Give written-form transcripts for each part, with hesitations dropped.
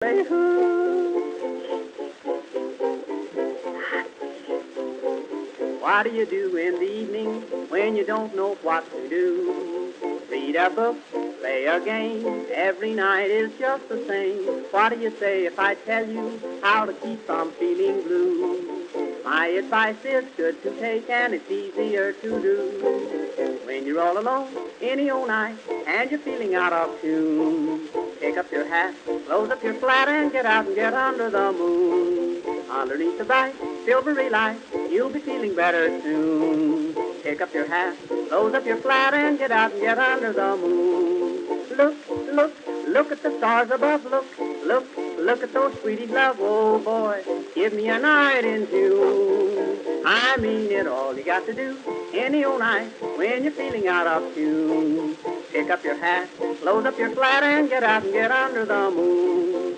Say who? What do you do in the evening when you don't know what to do? Read a book, play a game, every night is just the same. What do you say if I tell you how to keep from feeling blue? My advice is good to take and it's easier to do. When you're all alone, any old night, and you're feeling out of tune, pick up your hat, close up your flat, and get out and get under the moon. Underneath the bright, silvery light, you'll be feeling better soon. Pick up your hat, close up your flat, and get out and get under the moon. Look, look, look at the stars above. Look, look, look at those sweeties love. Oh boy, give me a night in June. I mean it, all you got to do any old night when you're feeling out of tune. Pick up your hat, close up your flat, and get out and get under the moon.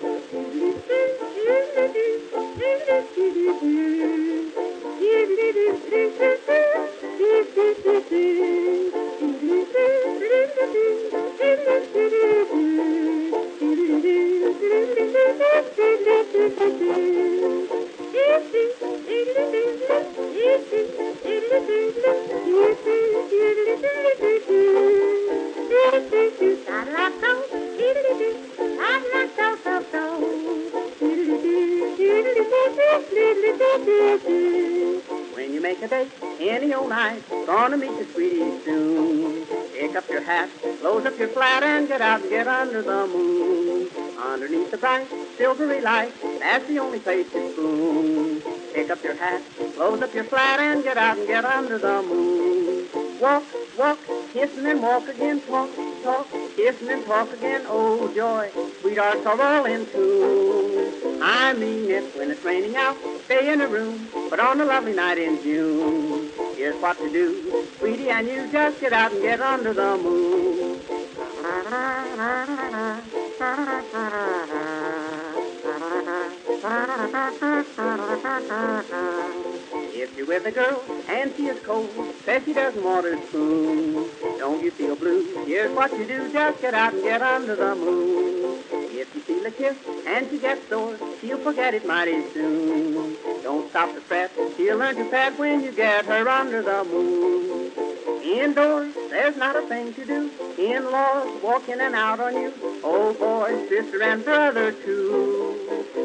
When you make a date any old night, gonna meet your sweetie soon. Pick up your hat, close up your flat, and get out and get under the moon. Underneath the bright, silvery light, that's the only place to spoon. Pick up your hat, close up your flat, and get out and get under the moon. Walk, walk, kissing and walk again, talk, talk, kissing and talk again, oh joy, sweethearts are all in tune. I mean it, when it's raining out, stay in a room, but on a lovely night in June, here's what to do, sweetie, and you just get out and get under the moon. If you're with a girl and she is cold, says she doesn't want her spoon, don't you feel blue? Here's what you do, just get out and get under the moon. If you feel a kiss and she gets sore, she'll forget it mighty soon. Don't stop to fret, she'll learn to pet when you get her under the moon. Indoors, there's not a thing to do. In-laws walk in and out on you. Oh boy, sister and brother too.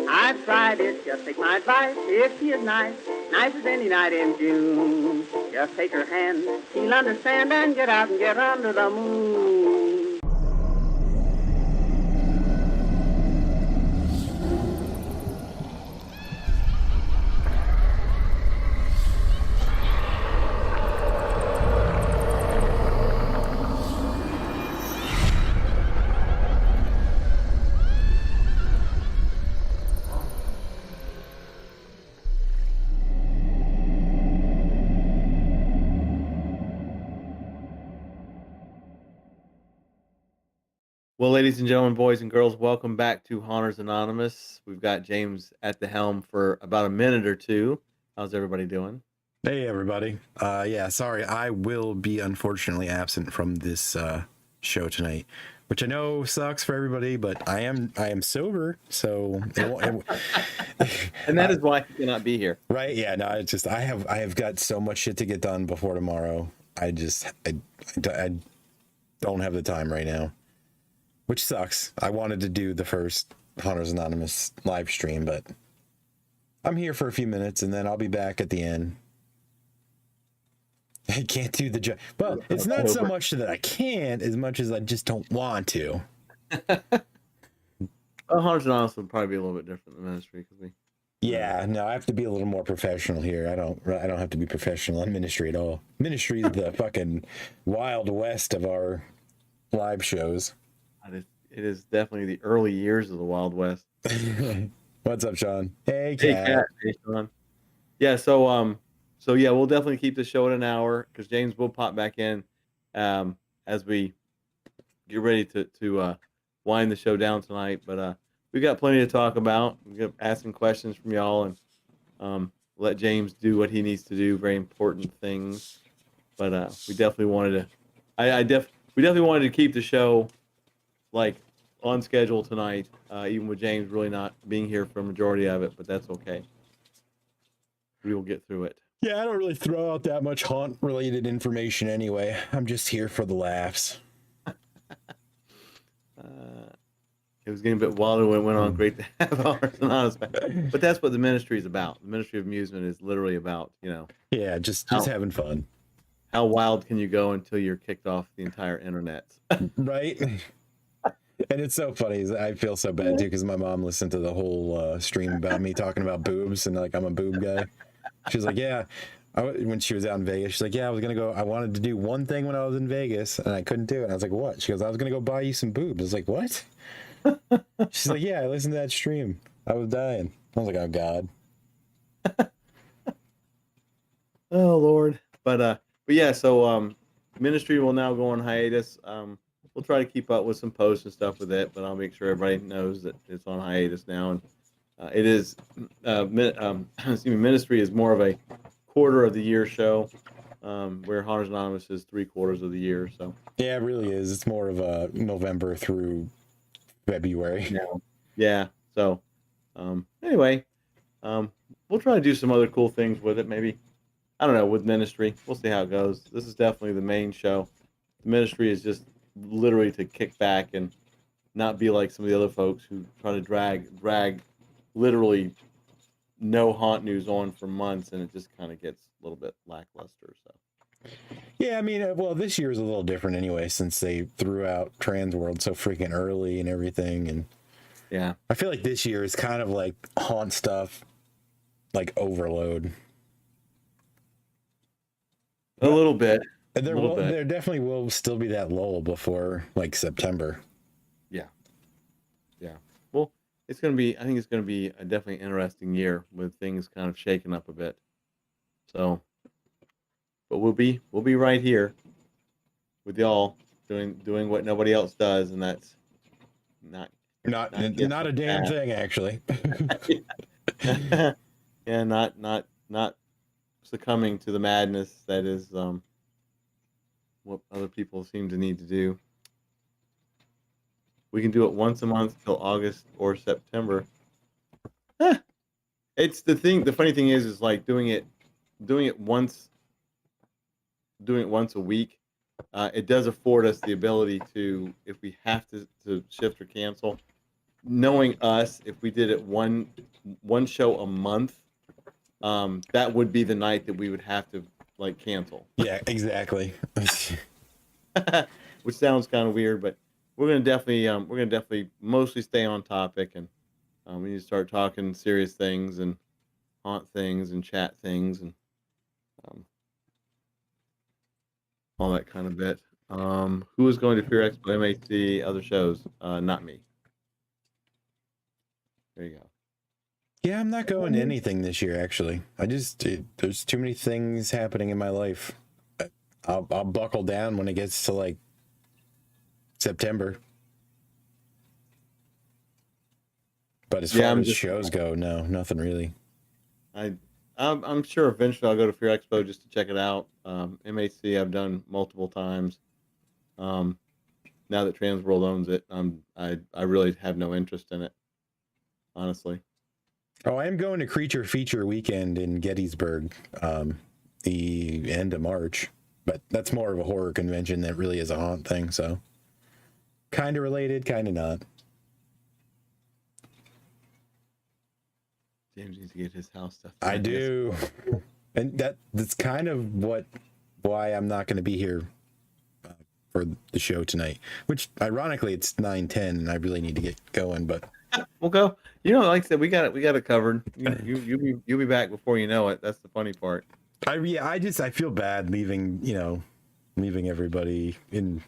I've tried it, just take my advice. If she is nice, nice as any night in June, just take her hand, she'll understand, and get out and get under the moon. Well, ladies and gentlemen, boys and girls, welcome back to Haunters Anonymous. We've got James at the helm for about a minute or two. How's everybody doing? Hey, everybody. Yeah, sorry, I will be unfortunately absent from this show tonight, which I know sucks for everybody, but I am sober, so And that is why he cannot be here. Right? Yeah, no, it's just I have got so much shit to get done before tomorrow. I don't have the time right now, which sucks. I wanted to do the first Hunters Anonymous live stream, but I'm here for a few minutes and then I'll be back at the end. I can't do the job. Well, it's not so much that I can't as much as I just don't want to. Hunters Anonymous would probably be a little bit different than ministry because we. Yeah, no, I have to be a little more professional here. I don't have to be professional in ministry at all. Ministry is the fucking Wild West of our live shows. It is definitely the early years of the Wild West. What's up, Sean? Hey, Hey, Kat. Kat. Hey, Sean. Yeah, so yeah, we'll definitely keep the show at an hour because James will pop back in as we get ready to wind the show down tonight. But we got plenty to talk about. We got asking questions from y'all and let James do what he needs to do. Very important things. But we definitely wanted to. We definitely wanted to keep the show like on schedule tonight, even with James really not being here for a majority of it, but that's okay. We will get through it. Yeah, I don't really throw out that much haunt related information anyway. I'm just here for the laughs. It was getting a bit wilder when it went on. Great to have ours and honest back. But that's what the ministry is about. The Ministry of Amusement is literally about, Yeah, just having fun. How wild can you go until you're kicked off the entire internet? Right? And it's so funny. I feel so bad too because my mom listened to the whole stream about me talking about boobs and like I'm a boob guy. She's like, yeah. When she was out in Vegas, she's like, yeah, I was gonna go. I wanted to do one thing when I was in Vegas and I couldn't do it. And I was like, what? She goes, I was gonna go buy you some boobs. I was like, what? She's like, yeah, I listened to that stream. I was dying. I was like, oh God. Oh Lord. But yeah, so ministry will now go on hiatus. We'll try to keep up with some posts and stuff with it, but I'll make sure everybody knows that it's on hiatus now. And it is ministry is more of a quarter of the year show, where Haunters Anonymous is 3/4 of the year. So yeah, it really is. It's more of a November through February. Yeah. So anyway, we'll try to do some other cool things with it. Maybe, I don't know, with ministry. We'll see how it goes. This is definitely the main show. The ministry is just literally to kick back and not be like some of the other folks who try to drag literally no haunt news on for months, and it just kind of gets a little bit lackluster. So yeah, I mean, well, this year is a little different anyway, since they threw out Trans World so freaking early and everything. And yeah, I feel like this year is kind of like haunt stuff, like overload. a little bit. There definitely will still be that lull before like September. Yeah. Well, I think it's going to be a definitely interesting year with things kind of shaking up a bit. So, but we'll be right here with y'all doing what nobody else does, and that's not a damn thing, actually. Yeah, not succumbing to the madness that is what other people seem to need to do. We can do it once a month till August or September. It's the thing. The funny thing is like doing it once a week. It does afford us the ability to, if we have to shift or cancel, knowing us, if we did it one show a month, that would be the night that we would have to like cancel. Yeah, exactly. Which sounds kind of weird, but we're gonna definitely mostly stay on topic, and we need to start talking serious things and haunt things and chat things and all that kind of bit. Who is going to Fear Expo, MAC, other shows? Not me. There you go. Yeah, I'm not going to anything this year, actually. There's too many things happening in my life. I'll buckle down when it gets to like September. But as far as shows go, no, nothing really. I'm sure eventually I'll go to Fear Expo just to check it out. MAC I've done multiple times. Now that Trans World owns it, I really have no interest in it, honestly. Oh, I am going to Creature Feature Weekend in Gettysburg, the end of March, but that's more of a horror convention that really is a haunt thing, so kind of related, kind of not. James needs to get his house stuff. I do, and that's kind of why I'm not going to be here for the show tonight. Which, ironically, it's 9:10, and I really need to get going. But we'll go. Like I said, we got it covered. You'll be back before you know it. That's the funny part. I feel bad leaving everybody in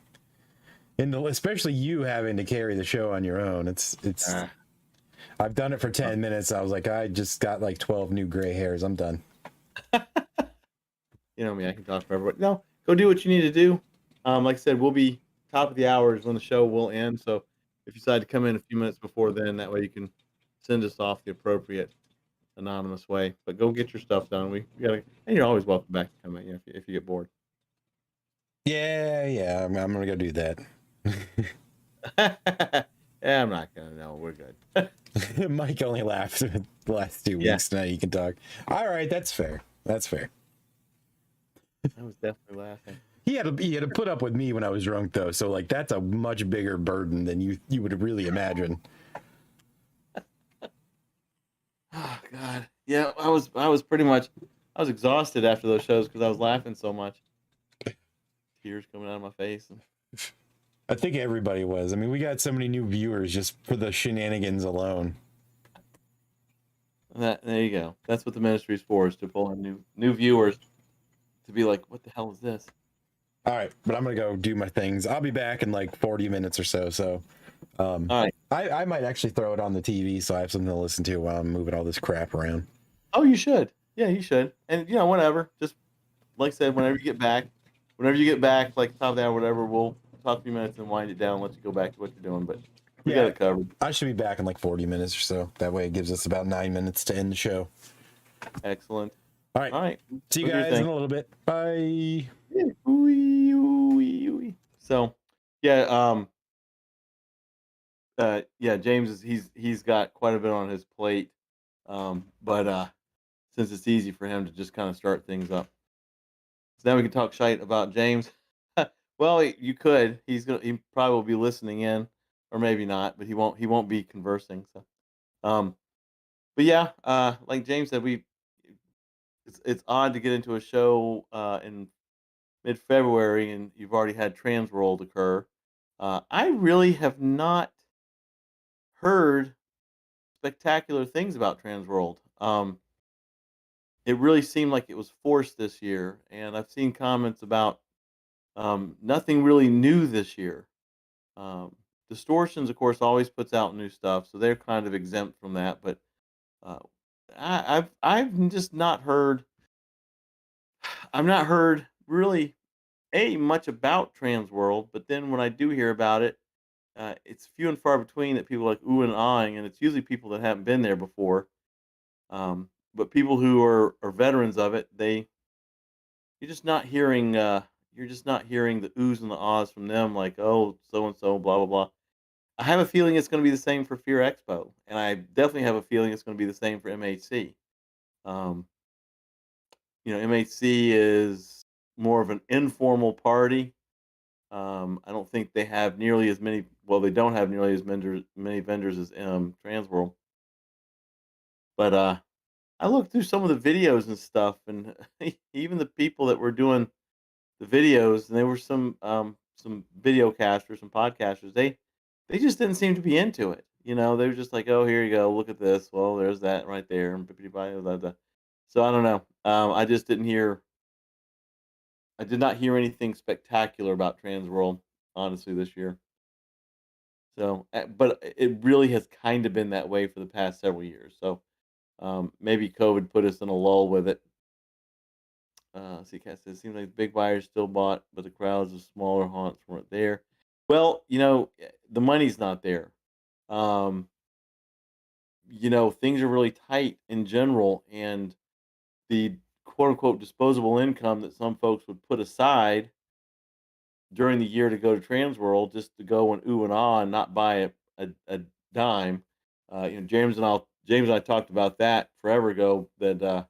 the, especially you having to carry the show on your own. It's. I've done it for 10 minutes. I was like, I just got like 12 new gray hairs. I'm done. You know me, I can talk for everybody. No, go do what you need to do. Like I said, we'll be top of the hours when the show will end. So if you decide to come in a few minutes before then, that way you can send us off the appropriate anonymous way. But go get your stuff done. We gotta, and you're always welcome back to come in if you get bored. Yeah, I'm gonna go do that. Yeah, I'm not gonna know. We're good. Mike only laughed the last 2 Yeah. weeks. Now you can talk. All right, that's fair. That's fair. I was definitely laughing. He had to put up with me when I was drunk though, so like that's a much bigger burden than you would really imagine. Oh God. Yeah, I was pretty much I was exhausted after those shows because I was laughing so much. Tears coming out of my face. I think everybody was. I mean, we got so many new viewers just for the shenanigans alone. There you go. That's what the ministry is for, is to pull in new viewers to be like, what the hell is this? All right, but I'm gonna go do my things. I'll be back in like 40 minutes or so. So, All right. I might actually throw it on the TV so I have something to listen to while I'm moving all this crap around. Oh, you should. Yeah, you should. And whatever. Just like I said, whenever you get back, like top of the hour, whatever, we'll talk a few minutes and wind it down and let you go back to what you're doing. But we got it covered. I should be back in like 40 minutes or so. That way it gives us about 9 minutes to end the show. Excellent. All right. All right. See you guys in a little bit. Bye. So, yeah, James he's got quite a bit on his plate, but since it's easy for him to just kind of start things up, so now we can talk shite about James. Well, you could. He probably will be listening in, or maybe not, but he won't be conversing. So, but yeah, like James said, it's odd to get into a show in mid-February and you've already had Transworld occur. I really have not heard spectacular things about Transworld. It really seemed like it was forced this year, and I've seen comments about nothing really new this year. Um, Distortions, of course, always puts out new stuff, so they're kind of exempt from that. But uh, I've just not heard. I've not heard really much about Transworld, but then when I do hear about it, it's few and far between that people are like ooh and ahhing, and it's usually people that haven't been there before. But people who are veterans of it, you're just not hearing the oohs and the ahs from them, like oh so and so blah blah blah. I have a feeling it's going to be the same for Fear Expo, and I definitely have a feeling it's going to be the same for MHC. Um, MHC is more of an informal party. I don't think they have nearly as many. Well, they don't have nearly as many vendors as Transworld. But I looked through some of the videos and stuff, and even the people that were doing the videos, and there were some video casters, some podcasters. They just didn't seem to be into it. They were just like, "Oh, here you go. Look at this. Well, there's that right there." And blah, blah, blah. So I don't know. I just didn't hear. I did not hear anything spectacular about Transworld, honestly, this year. So, but it really has kind of been that way for the past several years. So, maybe COVID put us in a lull with it. See, Cat says, seems like big buyers still bought, but the crowds of smaller haunts weren't there. Well, the money's not there. Um, Things are really tight in general, and the quote unquote disposable income that some folks would put aside during the year to go to Transworld just to go and ooh and ah and not buy a dime. James and I talked about that forever ago. That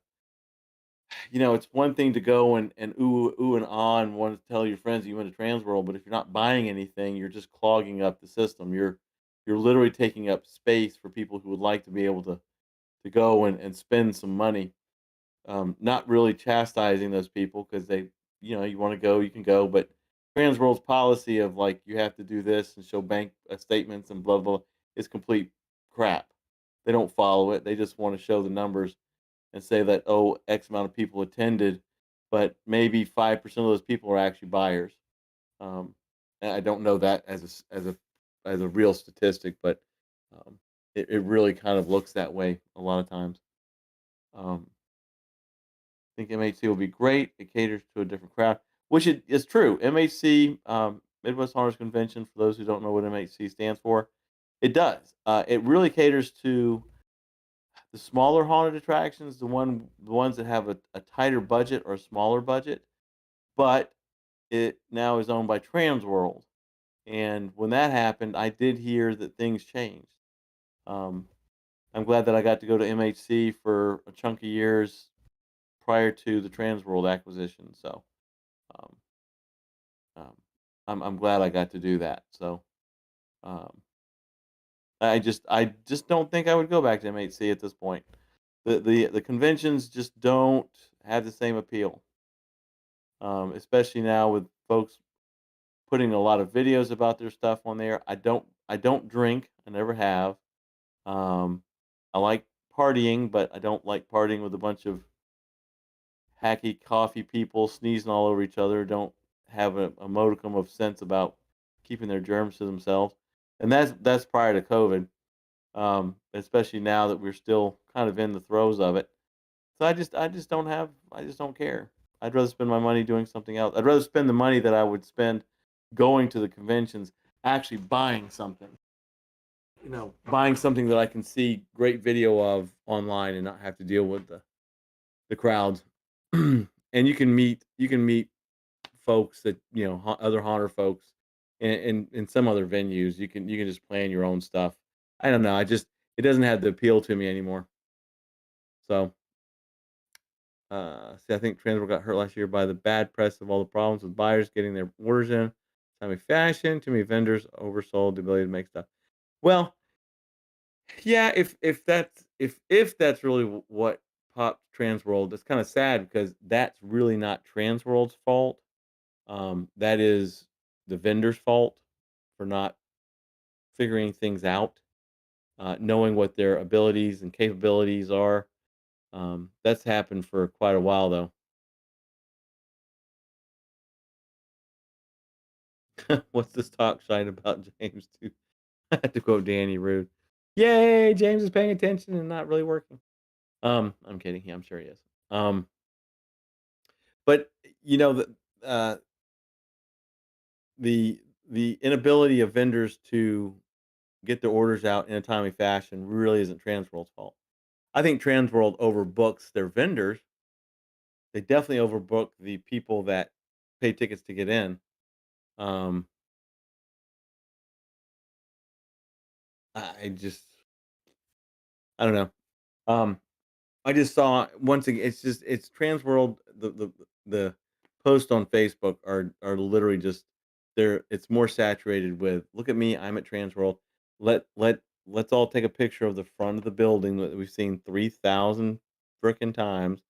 it's one thing to go and ooh and ah and want to tell your friends you went to Transworld, but if you're not buying anything, you're just clogging up the system. You're literally taking up space for people who would like to be able to go and spend some money. Not really chastising those people because you want to go, you can go, but Transworld's policy of like you have to do this and show bank statements and blah blah is complete crap. They don't follow it. They just want to show the numbers and say that X amount of people attended, but maybe 5% of those people are actually buyers. And I don't know that as a real statistic, but it really kind of looks that way a lot of times. Um, I think MHC will be great. It caters to a different crowd, which it is true. MHC, Midwest Hunters Convention, for those who don't know what MHC stands for, it does. It really caters to the smaller haunted attractions, the ones that have a tighter budget or a smaller budget, but it now is owned by Transworld, And when that happened, I did hear that things changed. Um, I'm glad that I got to go to MHC for a chunk of years prior to the Transworld acquisition. So um, um, I'm glad I got to do that. So um, I just don't think I would go back to MHC at this point. The conventions just don't have the same appeal, especially now with folks putting a lot of videos about their stuff on there. I don't drink. I never have. Um, I like partying, but I don't like partying with a bunch of hacky coffee people sneezing all over each other. Don't have a modicum of sense about keeping their germs to themselves, and that's prior to COVID. Especially now that we're still kind of in the throes of it. So I just don't care. I'd rather spend my money doing something else. I'd rather spend the money that I would spend going to the conventions actually buying something. Buying something that I can see great video of online and not have to deal with the crowds. And you can meet folks that other haunter folks in some other venues. You can just plan your own stuff. I don't know. It doesn't have the appeal to me anymore. So see, I think Transworld got hurt last year by the bad press of all the problems with buyers getting their orders in timely fashion. Too many vendors oversold the ability to make stuff. Well, yeah, if that's really what popped Transworld, it's kind of sad because that's really not Transworld's fault. That is the vendor's fault for not figuring things out, knowing what their abilities and capabilities are. That's happened for quite a while, though. What's this talk shine about James too? I had to quote Danny Rude. Yay, James is paying attention and not really working. I'm kidding. Yeah, I'm sure he is. Um, but uh, the the inability of vendors to get their orders out in a timely fashion really isn't Transworld's fault. I think Transworld overbooks their vendors. They definitely overbook the people that pay tickets to get in. Um, I just I don't know. Um, I just saw once again. It's Transworld. The posts on Facebook are literally just there. It's more saturated with look at me. I'm at Transworld. Let's all take a picture of the front of the building that we've seen 3,000 frickin' times.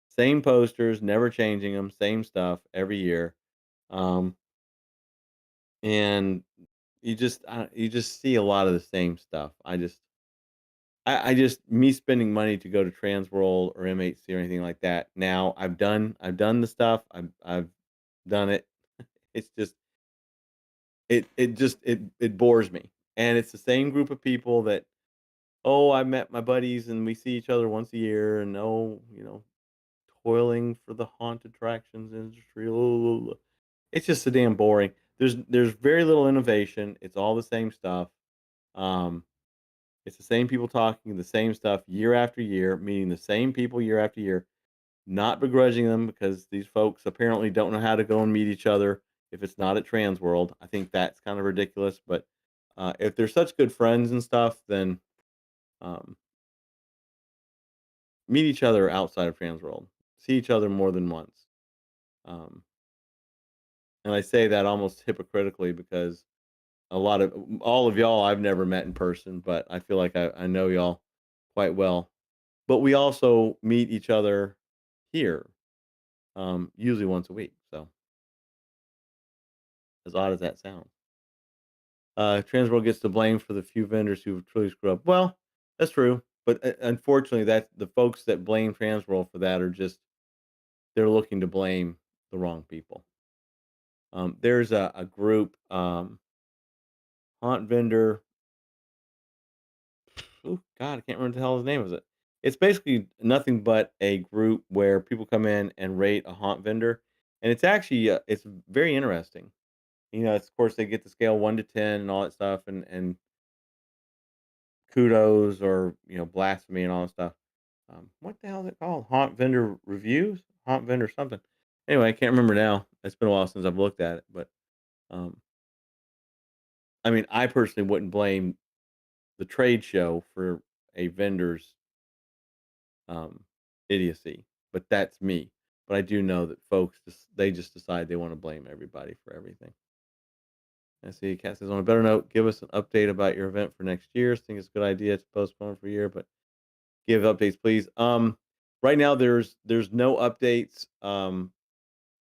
Same posters, never changing them. Same stuff every year. Um, and you just see a lot of the same stuff. I just me spending money to go to Transworld or MHC or anything like that. Now I've done the stuff. I've done it. It's just it bores me. And it's the same group of people that I met my buddies and we see each other once a year and toiling for the haunt attractions industry. It's just so damn boring. There's very little innovation. It's all the same stuff. Um It's the same people talking the same stuff year after year, meeting the same people year after year, not begrudging them because these folks apparently don't know how to go and meet each other if it's not at Transworld. I think that's kind of ridiculous. But if they're such good friends and stuff, then um, meet each other outside of Transworld. See each other more than once. Um, and I say that almost hypocritically because all of y'all I've never met in person, but I feel like I know y'all quite well. But we also meet each other here, usually once a week. So as odd as that sounds, Transworld gets the blame for the few vendors who truly screw up. Well, that's true, but unfortunately, that the folks that blame Transworld for that are just they're looking to blame the wrong people. There's a group, haunt vendor. Oh God, I can't remember the hell his name is. It. It's basically nothing but a group where people come in and rate a haunt vendor, and it's very interesting. Of course, they get the scale 1 to 10 and all that stuff, and kudos or blasphemy and all that stuff. What the hell is it called? Haunt vendor reviews, haunt vendor something. Anyway, I can't remember now. It's been a while since I've looked at it, but um, I mean, I personally wouldn't blame the trade show for a vendor's um, idiocy, but that's me. But I do know that folks they just decide they want to blame everybody for everything. I see Cat says on a better note, give us an update about your event for next year. I think it's a good idea to postpone for a year, but give updates, please. Right now there's no updates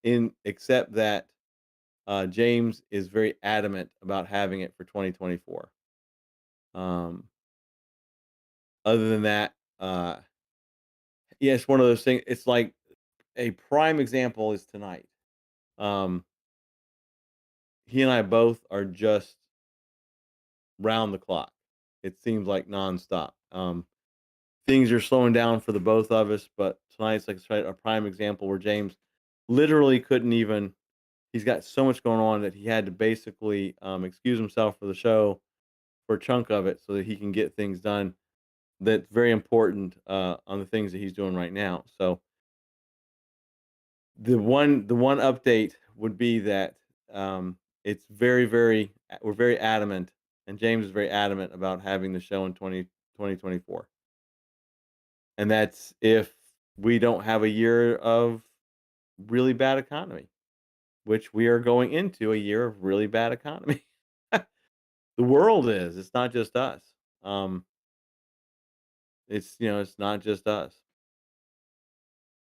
in except that James is very adamant about having it for 2024. Um, Other than that, yeah, it's one of those things. It's like a prime example is tonight. Um, he and I both are just round the clock. It seems like nonstop. Things are slowing down for the both of us, but tonight's like a prime example where James literally couldn't even. He's got so much going on that he had to basically excuse himself for the show for a chunk of it so that he can get things done that's very important on the things that he's doing right now. So the one update would be that it's we're very adamant, and James is very adamant about having the show in 2024, and that's if we don't have a year of really bad economy, which we are going into a year of really bad economy. The world is. It's not just us. Um, it's not just us.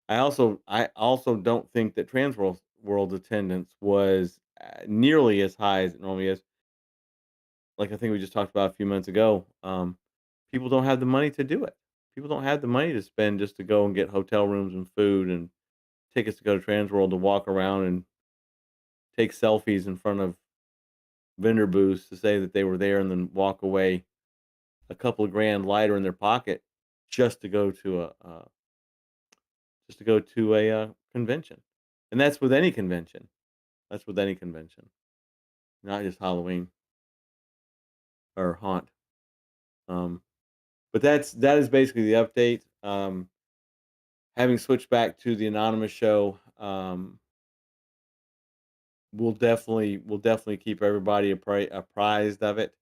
I also don't think that Trans World attendance was nearly as high as it normally is. Like I think we just talked about a few months ago. People don't have the money to do it. People don't have the money to spend just to go and get hotel rooms and food and tickets to go to Trans World to walk around and take selfies in front of vendor booths to say that they were there and then walk away a couple of grand lighter in their pocket just to go to a convention. And that's with any convention. That's with any convention, not just Halloween or Haunt. Um, but that is basically the update. Having switched back to the anonymous show, we'll definitely keep everybody apprised of it.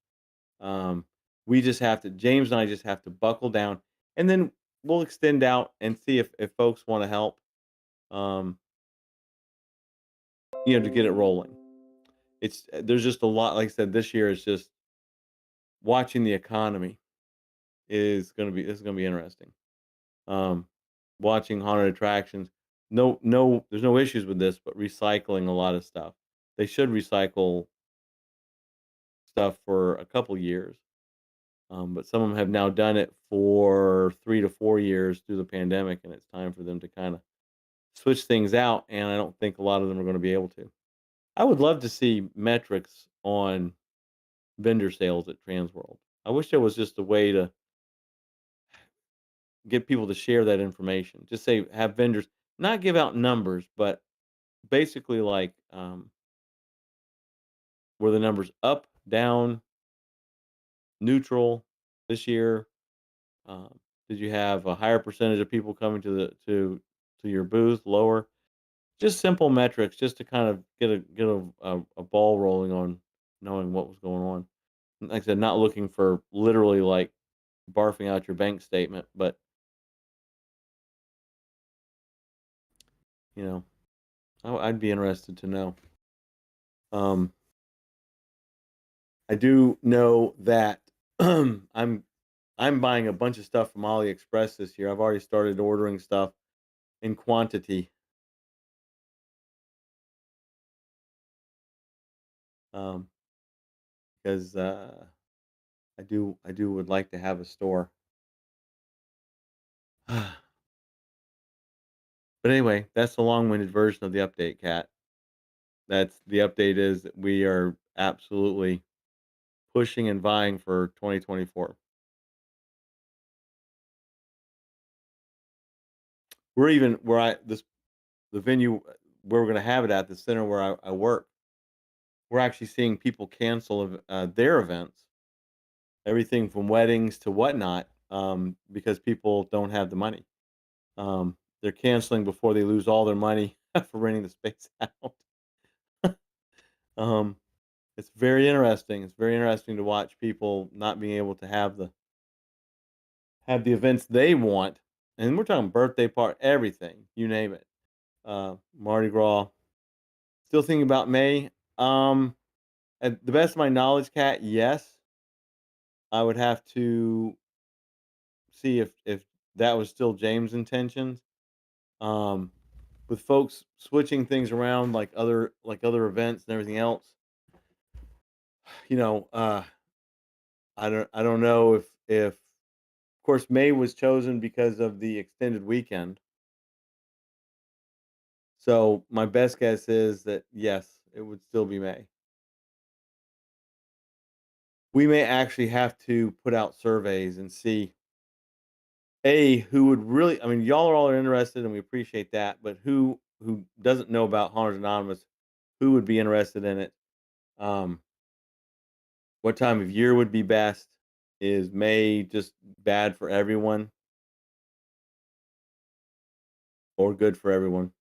Um, we just have to James and I just have to buckle down, and then we'll extend out and see if folks want to help. Um, to get it rolling. There's just a lot. Like I said, this year is just watching the economy is gonna be interesting. Um, Watching haunted attractions. No, there's no issues with this, but recycling a lot of stuff. They should recycle stuff for a couple years, but some of them have now done it for 3 to 4 years through the pandemic, and it's time for them to kind of switch things out. And I don't think a lot of them are going to be able to. I would love to see metrics on vendor sales at Transworld. I wish there was just a way to get people to share that information. Just say have vendors not give out numbers, but basically like were the numbers up, down, neutral this year? Um, did you have a higher percentage of people coming to your booth, lower? Just simple metrics, just to kind of get a ball rolling on knowing what was going on. Like I said, not looking for literally like barfing out your bank statement, but you know, I'd be interested to know. Um, I do know that I'm buying a bunch of stuff from AliExpress this year. I've already started ordering stuff in quantity. Um, because I do would like to have a store. But anyway, that's the long-winded version of the update, Cat. That's the update is that we are absolutely pushing and vying for 2024. We're even where I this the venue where we're going to have it at the center where I work. We're actually seeing people cancel their events, everything from weddings to whatnot, because people don't have the money. They're canceling before they lose all their money for renting the space out. Um, It's very interesting. It's very interesting to watch people not being able to have the events they want, and we're talking birthday party, everything, you name it. Mardi Gras. Still thinking about May. At the best of my knowledge, Cat, yes. I would have to see if that was still James' intentions. Um, with folks switching things around like other events and everything else, you know, I don't know if of course May was chosen because of the extended weekend. So my best guess is that yes, it would still be May. We may actually have to put out surveys and see who would really. I mean, y'all are all interested, and we appreciate that. But who doesn't know about Hunters Anonymous? Who would be interested in it? Um, what time of year would be best? Is May just bad for everyone or good for everyone?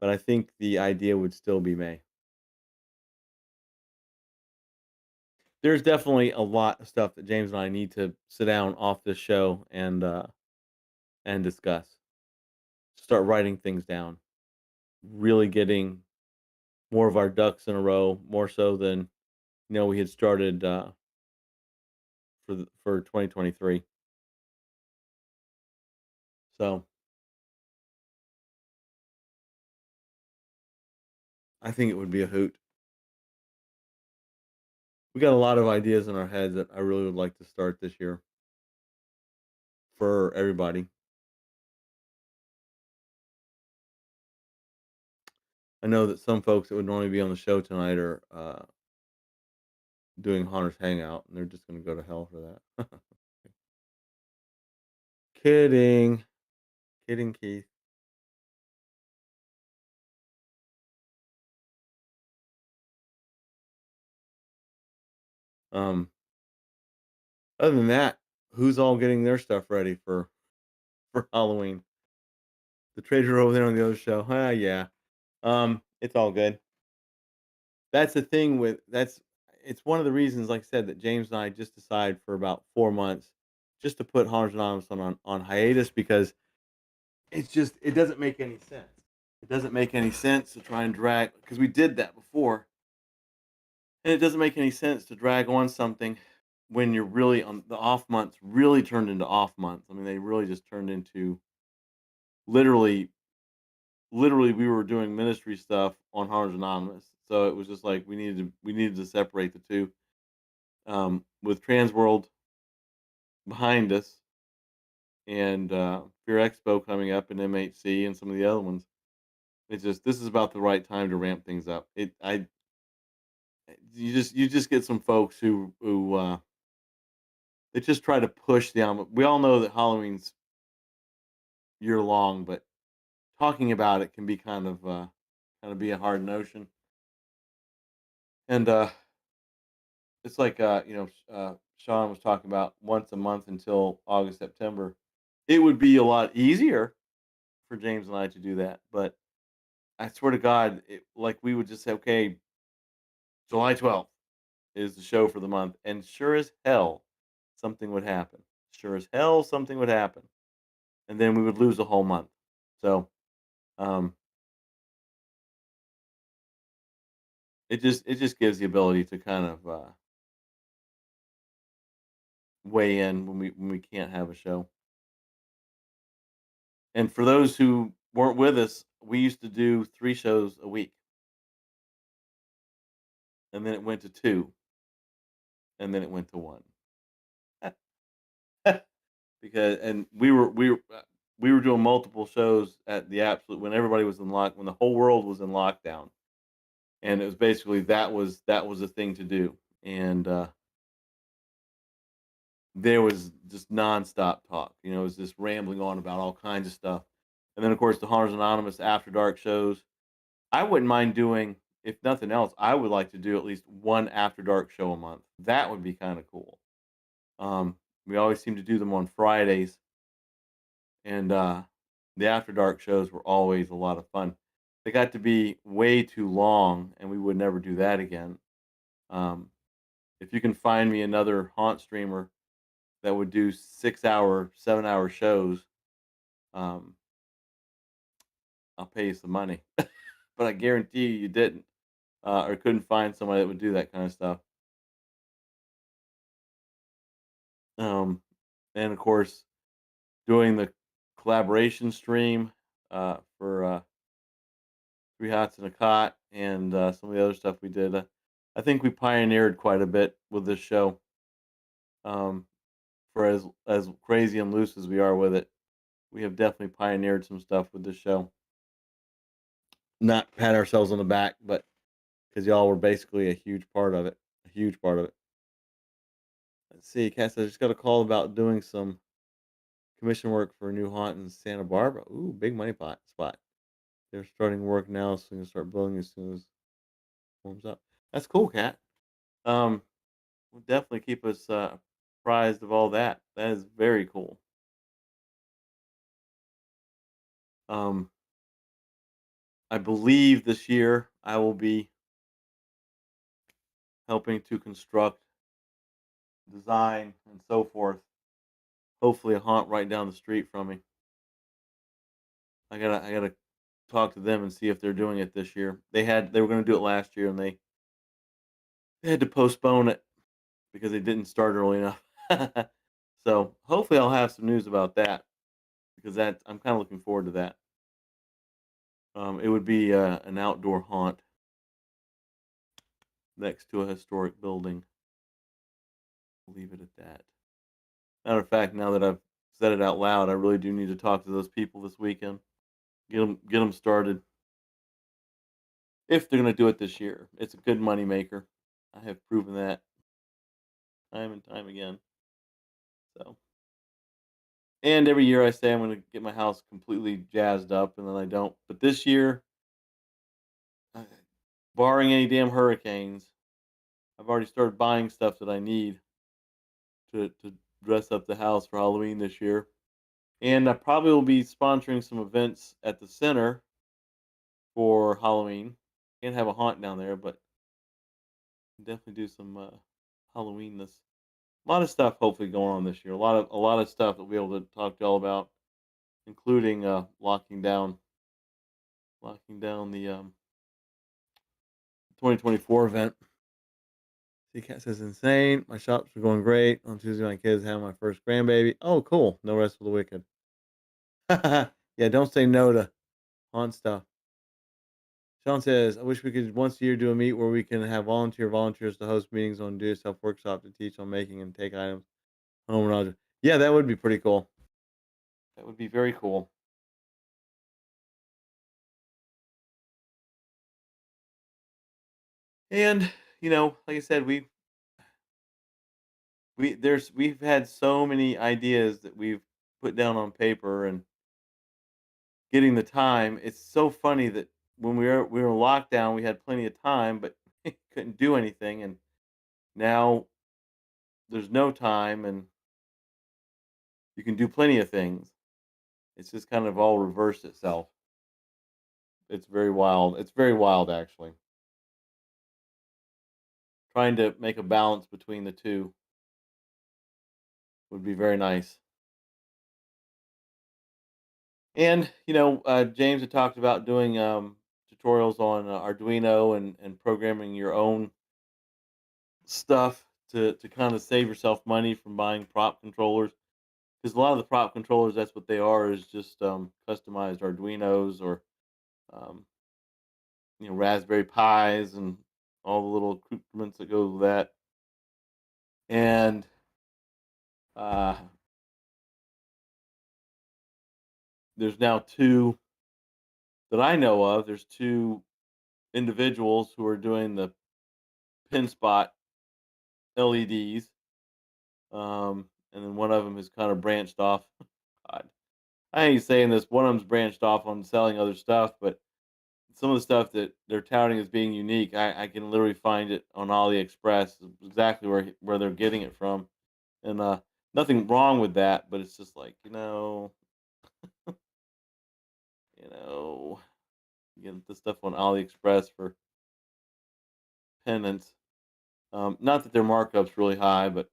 But I think the idea would still be May. There's definitely a lot of stuff that James and I need to sit down off this show and discuss. Start writing things down. Really getting more of our ducks in a row, more so than we had started for 2023. So I think it would be a hoot. We got a lot of ideas in our heads that I really would like to start this year for everybody. I know that some folks that would normally be on the show tonight are doing Haunter's Hangout, and they're just going to go to hell for that. Kidding, kidding, Keith. Um, Other than that, who's all getting their stuff ready for Halloween? The trader over there on the other show. Yeah. It's all good. That's the thing with that's it's one of the reasons, like I said, that James and I just decided for about 4 months just to put Hunters Anonymous on hiatus because it doesn't make any sense. It doesn't make any sense to try and drag because we did that before, and it doesn't make any sense to drag on something when you're really on the off months. Really turned into off months. I mean, they really just turned into literally, literally. We were doing ministry stuff on Hunters Anonymous, so it was just like we needed to separate the two. With Transworld behind us and Fear Expo coming up and MHC and some of the other ones. It's just this is about the right time to ramp things up. You just get some folks who they just try to push the envelope. We all know that Halloween's year long, but talking about it can be kind of be a hard notion. And it's like Sean was talking about once a month until August September. It would be a lot easier for James and I to do that, but I swear to God, like we would just say, okay, July 12th is the show for the month, and sure as hell, something would happen. Sure as hell, something would happen, and then we would lose a whole month. So, um, it just gives the ability to kind of weigh in when we can't have a show. And for those who weren't with us, we used to do 3 shows a week, and then it went to two, and then it went to one. Because and we were doing multiple shows at the absolute when everybody was in when the whole world was in lockdown, and it was basically that was a thing to do, and there was just nonstop talk. It was just rambling on about all kinds of stuff, and then of course the Hunters Anonymous After Dark shows. I wouldn't mind doing, if nothing else, I would like to do at least one After Dark show a month. That would be kind of cool. Um, we always seem to do them on Fridays, and the After Dark shows were always a lot of fun. They got to be way too long, and we would never do that again. Um, if you can find me another haunt streamer that would do 6 hour, 7 hour shows, um, I'll pay you some money. But I guarantee you didn't, or couldn't find somebody that would do that kind of stuff. Um, and of course, doing the collaboration stream for Three Hots and a Cot and some of the other stuff we did. I think we pioneered quite a bit with this show. Um, for as crazy and loose as we are with it, we have definitely pioneered some stuff with this show. Not pat ourselves on the back, but because y'all were basically a huge part of it. A huge part of it. Let's see, Cass, I just got a call about doing some commission work for a new haunt in Santa Barbara. Ooh, big money pot spot. They're starting work now, so we can start building as soon as it warms up. That's cool, Cat. Um, will definitely keep us apprised of all that. That is very cool. Um, I believe this year I will be helping to construct, design, and so forth. Hopefully, a haunt right down the street from me. I gotta talk to them and see if they're doing it this year. They were going to do it last year and they had to postpone it because they didn't start early enough. So hopefully I'll have some news about that because that I'm kind of looking forward to that. It would be an outdoor haunt next to a historic building. I'll leave it at that. Matter of fact, now that I've said it out loud, I really do need to talk to those people this weekend. Get them started. If they're going to do it this year, it's a good money maker. I have proven that time and time again. So, and every year I say I'm going to get my house completely jazzed up, and then I don't. But this year, uh, barring any damn hurricanes, I've already started buying stuff that I need to dress up the house for Halloween this year. And I probably will be sponsoring some events at the center for Halloween. Can't have a haunt down there, but definitely do some Halloweenness. A lot of stuff hopefully going on this year. A lot of stuff that we'll be able to talk to y'all about, including locking down the 2024 event. CCAT says insane. My shops are going great. On Tuesday, my kids have my first grandbaby. Oh, cool. No rest for the wicked. Yeah, don't say no to haunt stuff. Sean says, I wish we could once a year do a meet where we can have volunteers to host meetings on do yourself workshop to teach on making and take items home and all. Yeah, that would be pretty cool. That would be very cool. And like I said, we've had so many ideas that we've put down on paper and getting the time. It's so funny that when we were in lockdown, we had plenty of time, but couldn't do anything. And now there's no time, and you can do plenty of things. It's just kind of all reversed itself. It's very wild. It's very wild, actually. Trying to make a balance between the two would be very nice. And James had talked about doing tutorials on Arduino and programming your own stuff to kind of save yourself money from buying prop controllers. Because a lot of the prop controllers, that's what they are, is just customized Arduinos or um, Raspberry Pis and all the little accoutrements that go with that. And uh, there's now two that I know of. There's two individuals who are doing the pin spot LEDs, and then one of them has kind of branched off. God, I ain't saying this. One of them's branched off on selling other stuff, but some of the stuff that they're touting as being unique, I can literally find it on AliExpress, exactly where they're getting it from, and nothing wrong with that, but it's just like you know, you get the stuff on AliExpress for penance. Not that their markup's really high, but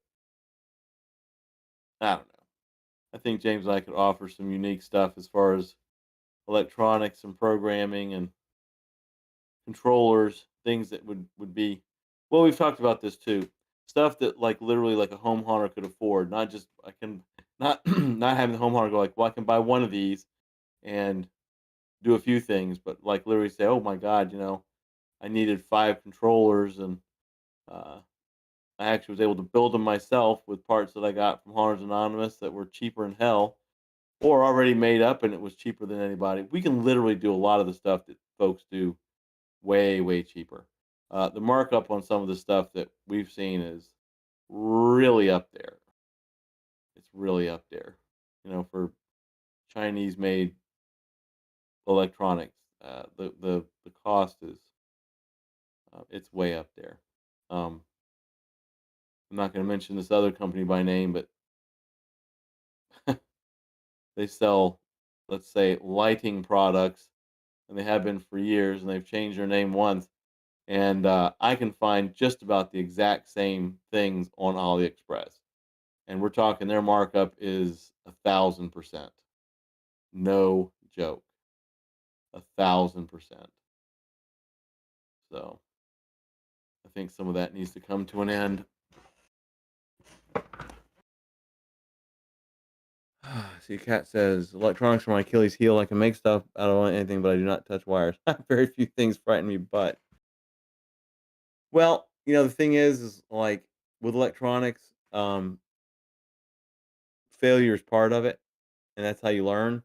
I don't know. I think James and I could offer some unique stuff as far as electronics and programming and controllers, things that would be. Well, we've talked about this too. Stuff that like literally like a home hunter could afford, not just I can not not having the home hunter go like, well, I can buy one of these and do a few things, but like literally say, oh my god, I needed 5 controllers and uh, I actually was able to build them myself with parts that I got from Hunters Anonymous that were cheaper than hell or already made up and it was cheaper than anybody. We can literally do a lot of the stuff that folks do way, way cheaper. The markup on some of the stuff that we've seen is really up there. It's really up there, for Chinese made electronics. The cost is it's way up there. Um, I'm not going to mention this other company by name, but they sell, let's say, lighting products, and they have been for years, and they've changed their name once. And I can find just about the exact same things on AliExpress. And we're talking their markup is 1,000%. No joke. 1,000%. So I think some of that needs to come to an end. See, Cat says, electronics are my Achilles heel. I can make stuff out of anything, but I do not touch wires. Very few things frighten me, but. Well, the thing is like with electronics, failure is part of it, and that's how you learn.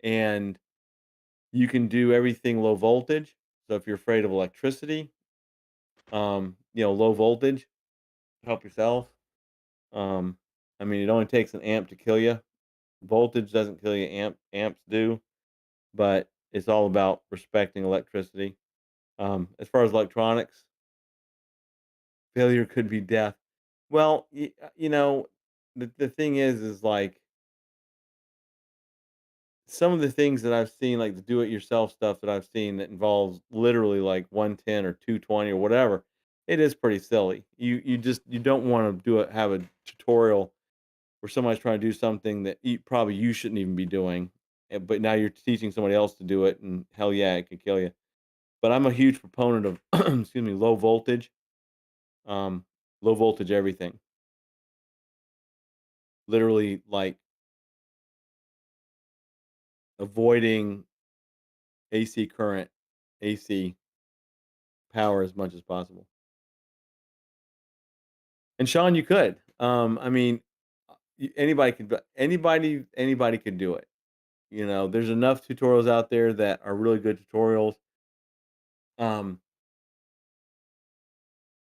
And you can do everything low voltage. So if you're afraid of electricity, low voltage, help yourself. I mean, it only takes an amp to kill you. Voltage doesn't kill you, amps do, but it's all about respecting electricity. As far as electronics, failure could be death. Well, the thing is like some of the things that I've seen, like the do-it-yourself stuff that I've seen that involves literally like 110 or 220 or whatever, it is pretty silly. You don't want to have a tutorial where somebody's trying to do something that probably you shouldn't even be doing, but now you're teaching somebody else to do it, and hell yeah, it could kill you. But I'm a huge proponent of excuse me, um, low voltage everything. Literally, like avoiding AC current, AC power as much as possible. And Sean, you could. I mean, anybody could. Anybody could do it. There's enough tutorials out there that are really good tutorials. Um,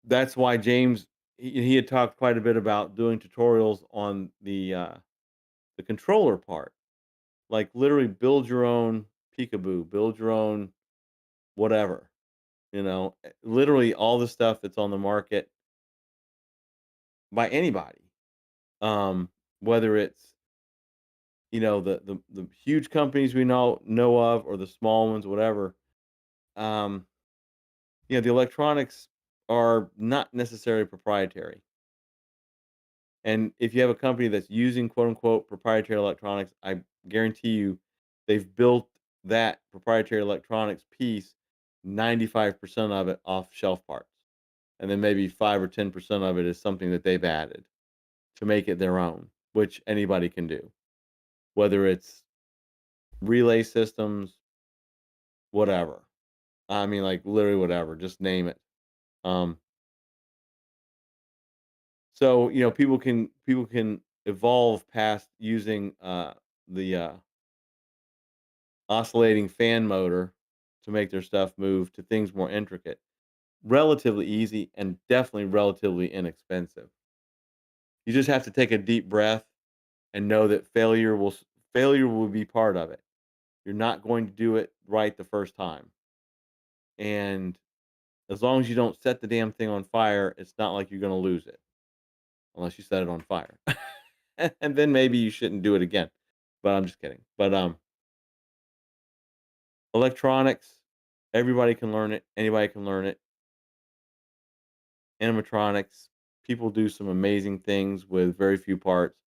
that's why James he had talked quite a bit about doing tutorials on the controller part. Like literally build your own peekaboo, build your own whatever. Literally all the stuff that's on the market by anybody. Um, whether it's the huge companies we know of or the small ones, whatever. Um, the electronics are not necessarily proprietary. And if you have a company that's using quote unquote proprietary electronics, I guarantee you they've built that proprietary electronics piece 95% of it off shelf parts. And then maybe 5 or 10% of it is something that they've added to make it their own, which anybody can do. Whether it's relay systems, whatever. I mean, like literally whatever, just name it. Um, so people can evolve past using the oscillating fan motor to make their stuff move to things more intricate, relatively easy and definitely relatively inexpensive. You just have to take a deep breath and know that failure will be part of it. You're not going to do it right the first time, and as long as you don't set the damn thing on fire, it's not like you're going to lose it unless you set it on fire. And then maybe you shouldn't do it again. But I'm just kidding. But electronics, everybody can learn it. Anybody can learn it. animatronics. People do some amazing things with very few parts.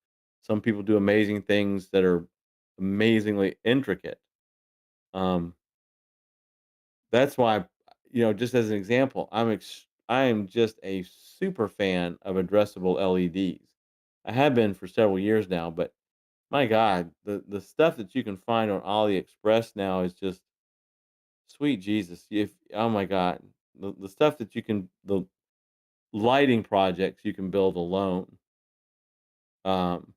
Some people do amazing things that are amazingly intricate. Um, that's why, just as an example, I am just a super fan of addressable LEDs. I have been for several years now, but my God, the stuff that you can find on AliExpress now is just sweet Jesus. If Oh my God, the stuff that the lighting projects you can build alone. Um,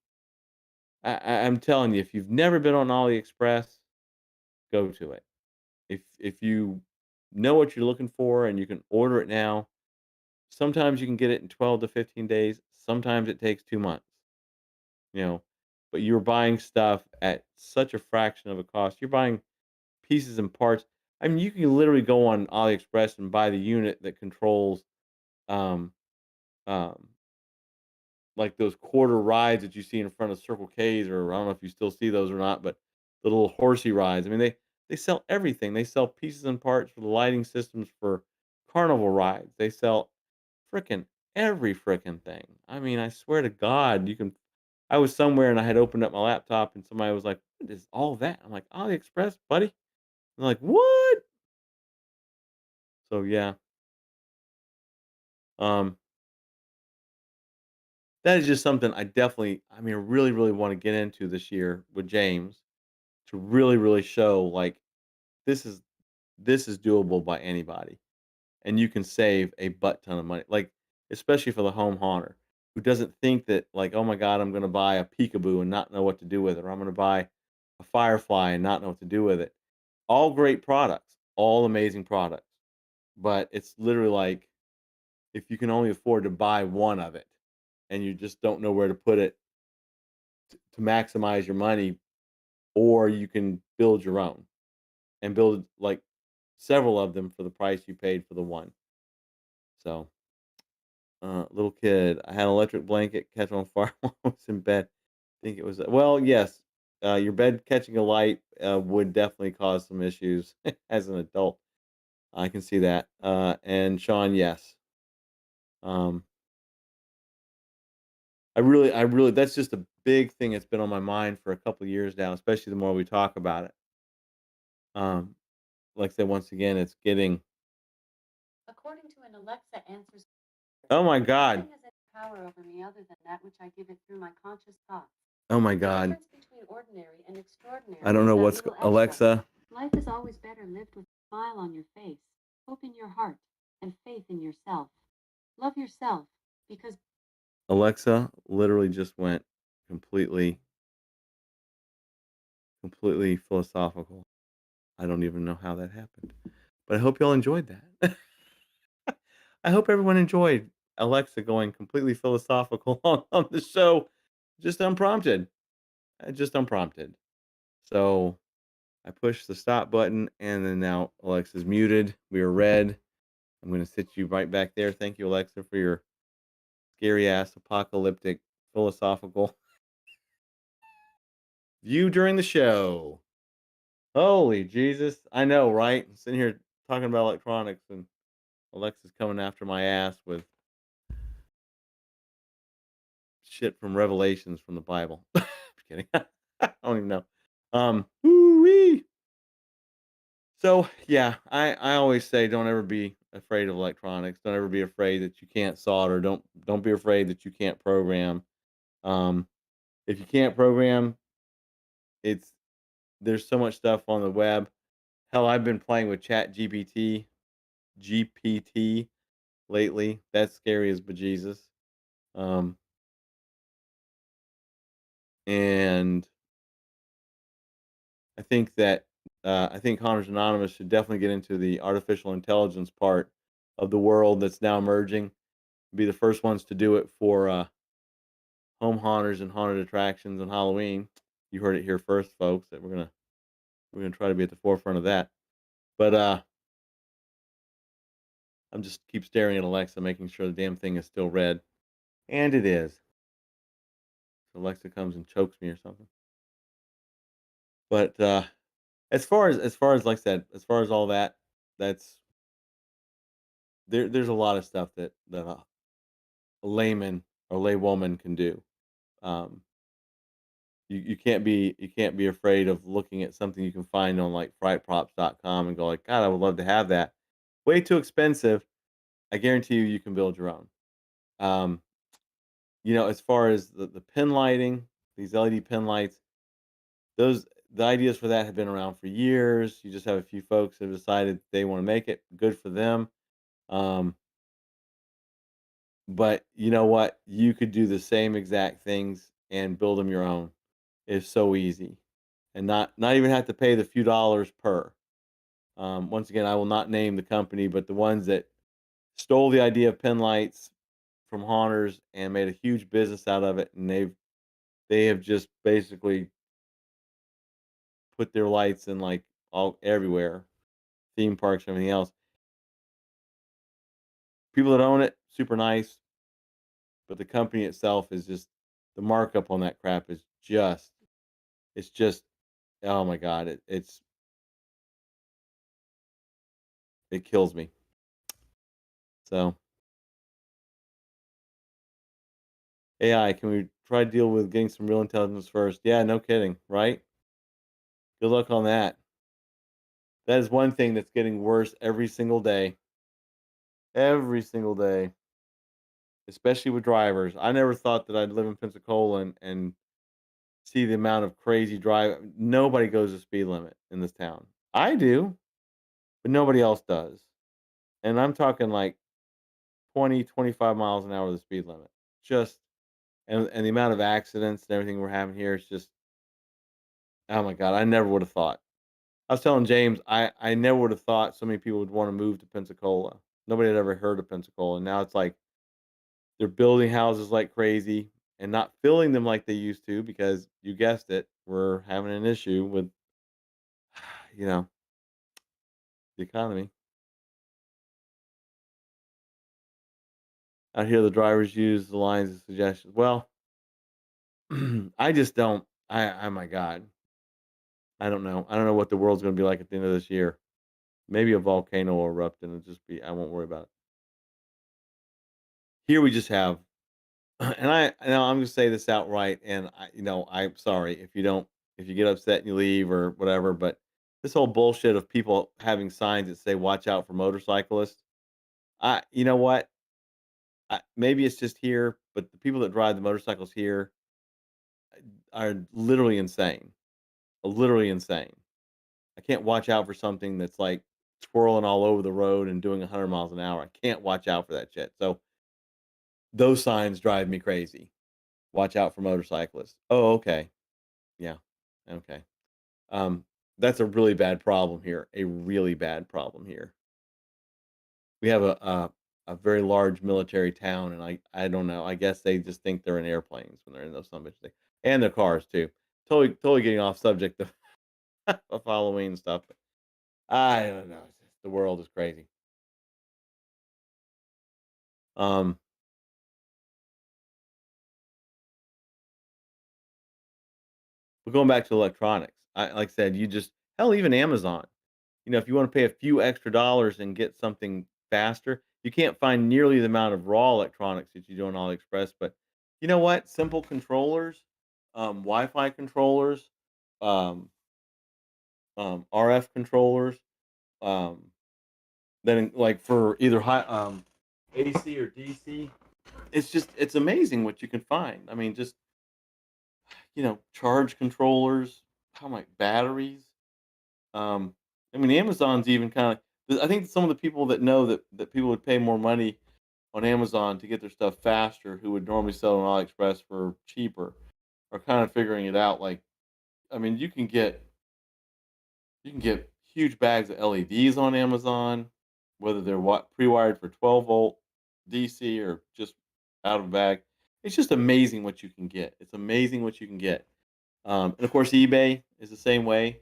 I'm telling you, if you've never been on AliExpress, go to it. If you know what you're looking for and you can order it now, sometimes you can get it in 12 to 15 days. Sometimes it takes 2 months. You know, but you're buying stuff at such a fraction of a cost. You're buying pieces and parts. I mean, you can literally go on AliExpress and buy the unit that controls um, um, like those quarter rides that you see in front of Circle K's, or I don't know if you still see those or not, but the little horsey rides. I mean, they sell everything. They sell pieces and parts for the lighting systems for carnival rides. They sell frickin' every frickin' thing. I mean, I swear to God, you can. I was somewhere and I had opened up my laptop and somebody was like, "What is all that?" I'm like, "AliExpress, buddy." I'm like, "What?" So yeah, um, that is just something I mean, really, really want to get into this year with James to really, really show like this is this is doable by anybody, and you can save a butt ton of money. Like especially for the home haunter who doesn't think that like, oh my God, I'm going to buy a peekaboo and not know what to do with it, or I'm going to buy a firefly and not know what to do with it. All great products, all amazing products, but it's literally like if you can only afford to buy one of it and you just don't know where to put it to maximize your money, or you can build your own and build like several of them for the price you paid for the one. So, little kid, I had an electric blanket catch on fire while I was in bed. Think it was well, yes. Your bed catching a light would definitely cause some issues as an adult. I can see that. And Sean, yes. Um, I really, that's just a big thing that's been on my mind for a couple of years now, especially the more we talk about it. Um, like I said, once again, it's getting. According to an Alexa answers, Oh my God. nothing has any power over me other than that which I give it through my conscious thoughts. Oh my The God. difference between ordinary and I extraordinary don't is know that what's little extra. Alexa. Life is always better lived with a smile on your face, hope in your heart, and faith in yourself. Love yourself because Alexa literally just went completely, completely philosophical. I don't even know how that happened, but I hope y'all enjoyed that. I hope everyone enjoyed Alexa going completely philosophical on the show, just unprompted, just unprompted. So I pushed the stop button, and then now Alexa's muted. We are red. I'm going to sit you right back there. Thank you, Alexa, for your scary ass apocalyptic philosophical view during the show. Holy Jesus. I know, right? I'm sitting here talking about electronics and Alexa's coming after my ass with shit from Revelations from the Bible. Just kidding. I don't even know. Woo-wee. So yeah, I always say don't ever be afraid of electronics. Don't ever be afraid that you can't solder. Don't be afraid that you can't program. Um, if you can't program, it's there's so much stuff on the web. Hell, I've been playing with GPT lately. That's scary as bejesus. Um, and I think that I think Hunters Anonymous should definitely get into the artificial intelligence part of the world that's now emerging. Be the first ones to do it for home haunters and haunted attractions on Halloween. You heard it here first, folks. That we're gonna try to be at the forefront of that. But I'm just keep staring at Alexa, making sure the damn thing is still red, and it is. So Alexa comes and chokes me or something. But as far as like I said, as far as all that, that's there's a lot of stuff that a layman or laywoman can do. Um, you can't be afraid of looking at something you can find on like frightprops.com and go like, God, I would love to have that. Way too expensive. I guarantee you can build your own. Um, as far as the pin lighting, these LED pin lights, those the ideas for that have been around for years. You just have a few folks that have decided they want to make it. Good for them. Um, but you know what? You could do the same exact things and build them your own. It's so easy, and not even have to pay the few dollars per. Once again, I will not name the company, but the ones that stole the idea of pin lights from haunters and made a huge business out of it, and they have just basically put their lights in like all everywhere, theme parks, everything else. People that own it, super nice, but the company itself is just the markup on that crap is just oh my god, it kills me. So AI, can we try to deal with getting some real intelligence first? Yeah, no kidding, right? Good luck on that. That is one thing that's getting worse every single day. Every single day, especially with drivers. I never thought that I'd live in Pensacola and see the amount of crazy drive. Nobody goes the speed limit in this town. I do, but nobody else does. And I'm talking like 20, 25 miles an hour the speed limit. Just and the amount of accidents and everything we're having here is just oh my god, I never would have thought. I was telling James, I never would have thought so many people would want to move to Pensacola. Nobody had ever heard of Pensacola. And now it's like they're building houses like crazy and not filling them like they used to because you guessed it, we're having an issue with you know, the economy. Out here the drivers use the lines and suggestions. Well, I just don't oh my god. I don't know. I don't know what the world's gonna be like at the end of this year. Maybe a volcano will erupt and it'll just be I won't worry about it. Here we just have and I'm gonna say this outright, and I'm sorry if you get upset and you leave or whatever, but this whole bullshit of people having signs that say "Watch out for motorcyclists." You know what? Maybe it's just here, but the people that drive the motorcycles here are literally insane. Literally insane. I can't watch out for something that's like twirling all over the road and doing 100 miles an hour. I can't watch out for that shit. So those signs drive me crazy. Watch out for motorcyclists. Oh, okay. Yeah. Okay. Um, that's a really bad problem here. A really bad problem here. We have a very large military town, and I don't know. I guess they just think they're in airplanes when they're in those some bitch things, and their cars too. Totally getting off subject of, of Halloween stuff. But I don't know. The world is crazy. Um, but going back to electronics, I like I said, you just hell even Amazon. If you want to pay a few extra dollars and get something faster, you can't find nearly the amount of raw electronics that you do on AliExpress. But you know what? Simple controllers, Wi-Fi controllers, um, RF controllers, um, then like for either AC or DC, it's amazing what you can find. I mean, just charge controllers, how much batteries. Um, I mean, Amazon's even kind of. I think some of the people that know that people would pay more money on Amazon to get their stuff faster, who would normally sell on AliExpress for cheaper, are kind of figuring it out. Like, I mean, you can get huge bags of LEDs on Amazon, whether they're pre-wired for 12-volt DC or just out of bag. It's just amazing what you can get. It's amazing what you can get. And of course, eBay is the same way.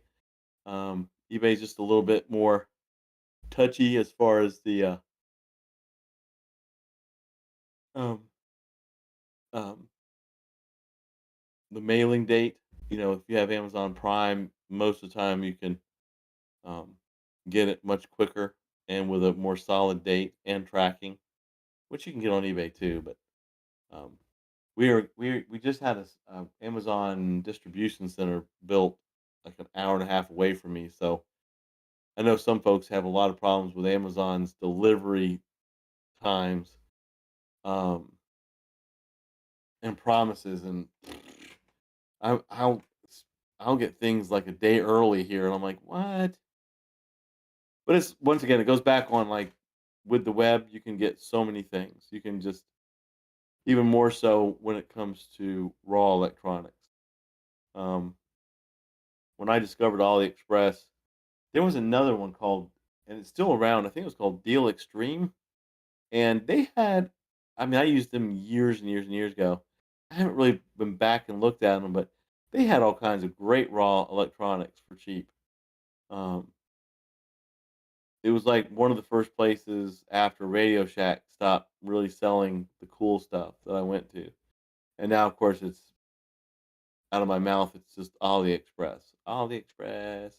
eBay is just a little bit more touchy as far as um, um, the mailing date. If you have Amazon Prime, most of the time you can um, get it much quicker. and with a more solid date and tracking, which you can get on eBay too. But um, we just had a Amazon distribution center built like an hour and a half away from me, so I know some folks have a lot of problems with Amazon's delivery times, um, and promises, and I I'll I'll get things like a day early here, and I'm like, what? But it's once again, it goes back on like with the web, you can get so many things. You can just even more so when it comes to raw electronics. Um, when I discovered AliExpress, there was another one called, and it's still around. I think it was called Deal Extreme, and they had. I mean, I used them years and years and years ago. I haven't really been back and looked at them, but they had all kinds of great raw electronics for cheap. Um, it was like one of the first places after Radio Shack stopped really selling the cool stuff that I went to, and now, of course, it's out of my mouth. It's just AliExpress. AliExpress.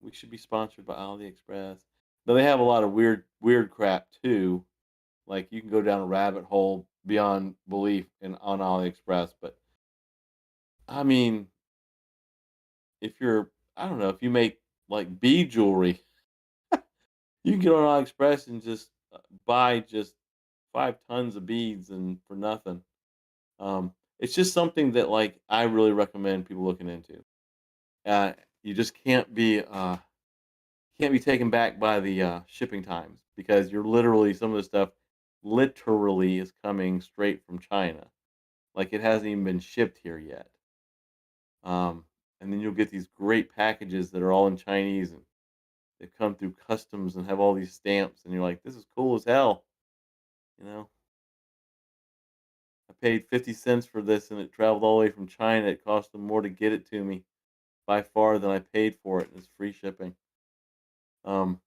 We should be sponsored by AliExpress. Though they have a lot of weird crap too. Like you can go down a rabbit hole beyond belief in on AliExpress. But I mean, if you're, I don't know, if you make like bead jewelry, you can get on AliExpress and just buy just 5 tons of beads and for nothing. It's just something that like I really recommend people looking into. You just can't be taken back by the shipping times because you're literally some of the stuff literally is coming straight from China. Like it hasn't even been shipped here yet. Um, and then you'll get these great packages that are all in Chinese and they come through customs and have all these stamps, and you're like, this is cool as hell. You know, I paid 50 cents for this and it traveled all the way from China. It cost them more to get it to me by far than I paid for it, and it's free shipping. Um,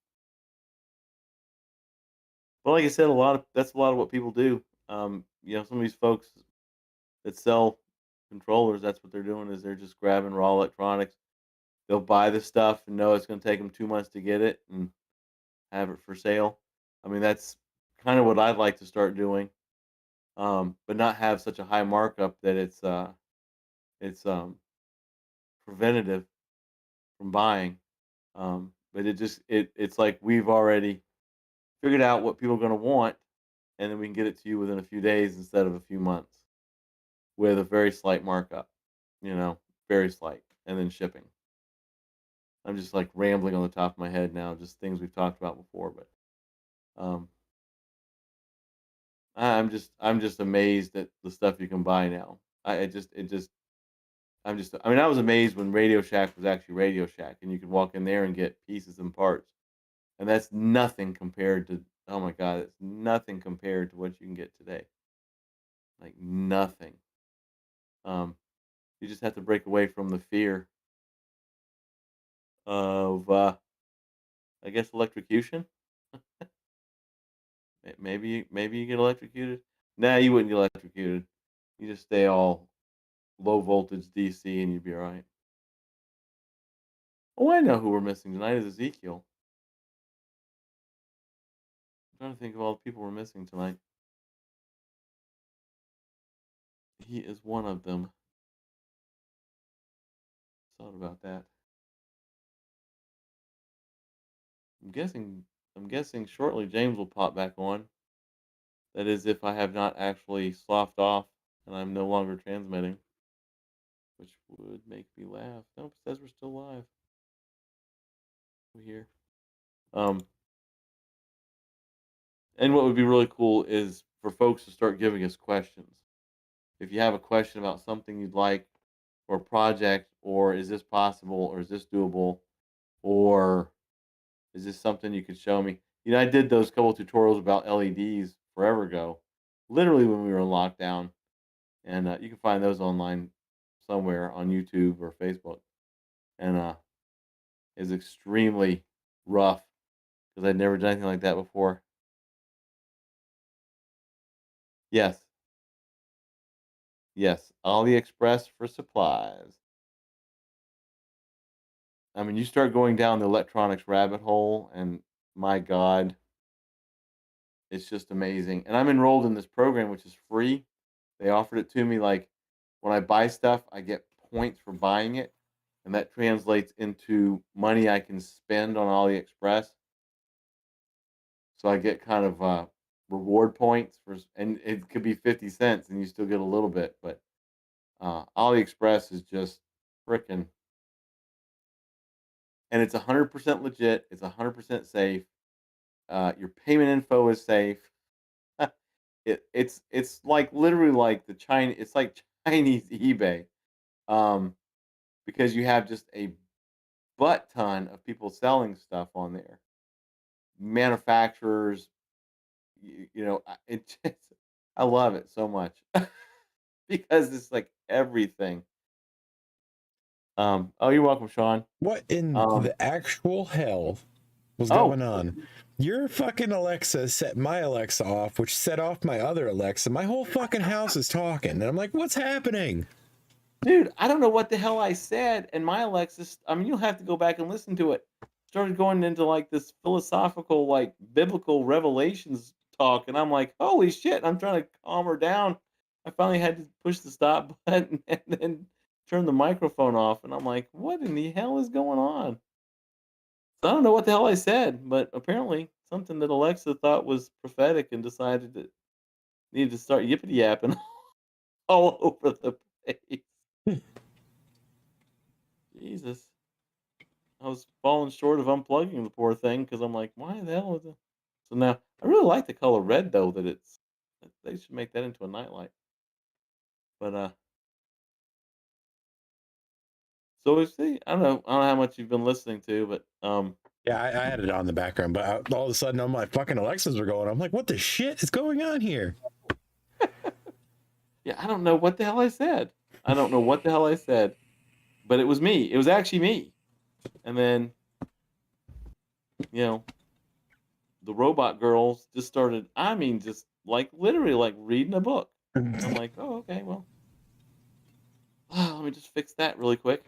but like I said, that's a lot of what people do. Some of these folks that sell controllers, that's what they're doing is they're just grabbing raw electronics. They'll buy the stuff and know it's going to take them 2 months to get it and have it for sale. I mean, that's kind of what I'd like to start doing, but not have such a high markup that it's preventative from buying. But it's like we've already figured out what people are going to want, and then we can get it to you within a few days instead of a few months with a very slight markup, you know, very slight, and then shipping. I'm just like rambling on the top of my head now, just things we've talked about before, but um, I'm just amazed at the stuff you can buy now. I mean, I was amazed when Radio Shack was actually Radio Shack, and you could walk in there and get pieces and parts, and that's nothing compared to, oh my god, it's nothing compared to what you can get today, like nothing. Um, you just have to break away from the fear of, I guess, electrocution. Maybe you get electrocuted. Nah, you wouldn't get electrocuted. You just stay all low voltage DC and you'd be all right. Oh, I know who we're missing tonight is Ezekiel. I'm trying to think of all the people we're missing tonight. He is one of them. Thought about that. I'm guessing. I'm guessing shortly James will pop back on. That is, if I have not actually sloughed off and I'm no longer transmitting, which would make me laugh. Nope, it says we're still live. We're here. Um, and what would be really cool is for folks to start giving us questions. If you have a question about something you'd like, or a project, or is this possible, or is this doable, or is this something you could show me? You know, I did those couple tutorials about LEDs forever ago, literally when we were in lockdown, and you can find those online somewhere on YouTube or Facebook. And it's extremely rough because I'd never done anything like that before. Yes, yes, AliExpress for supplies. I mean, you start going down the electronics rabbit hole, and my God, it's just amazing. And I'm enrolled in this program, which is free. They offered it to me. Like when I buy stuff, I get points for buying it, and that translates into money I can spend on AliExpress. So I get kind of reward points and it could be 50 cents, and you still get a little bit. But AliExpress is just freaking, and it's 100% legit. It's 100% safe. Your payment info is safe. It's like literally like the China. It's like Chinese eBay, um, because you have just a butt ton of people selling stuff on there. Manufacturers, it just I love it so much because it's like everything. Oh, you're welcome, Sean. What in Um, the actual hell was oh, going on? Your fucking Alexa set my Alexa off, which set off my other Alexa. My whole fucking house is talking. And I'm like, what's happening? dude, I don't know what the hell I said, and my Alexis. I mean, you'll have to go back and listen to it. Started going into like this philosophical, like biblical revelations talk, and I'm like, holy shit! I'm trying to calm her down. I finally had to push the stop button and then turn the microphone off, and I'm like, what in the hell is going on? So I don't know what the hell I said, but apparently something that Alexa thought was prophetic and decided that needed to start yippity yapping all over the place. Jesus. I was falling short of unplugging the poor thing because I'm like, why the hell is it? So now I really like the color red though. That they should make that into a nightlight. But so we see. I don't know how much you've been listening to, but Yeah, I had it on the background, but all of a sudden, all my fucking Alexas were going. I'm like, what the shit is going on here? yeah, I don't know what the hell I said. I don't know what the hell I said, but it was me. It was actually me. And then you know the robot girls just started. I mean, just like literally like reading a book. I'm like, oh okay, well, let me just fix that really quick.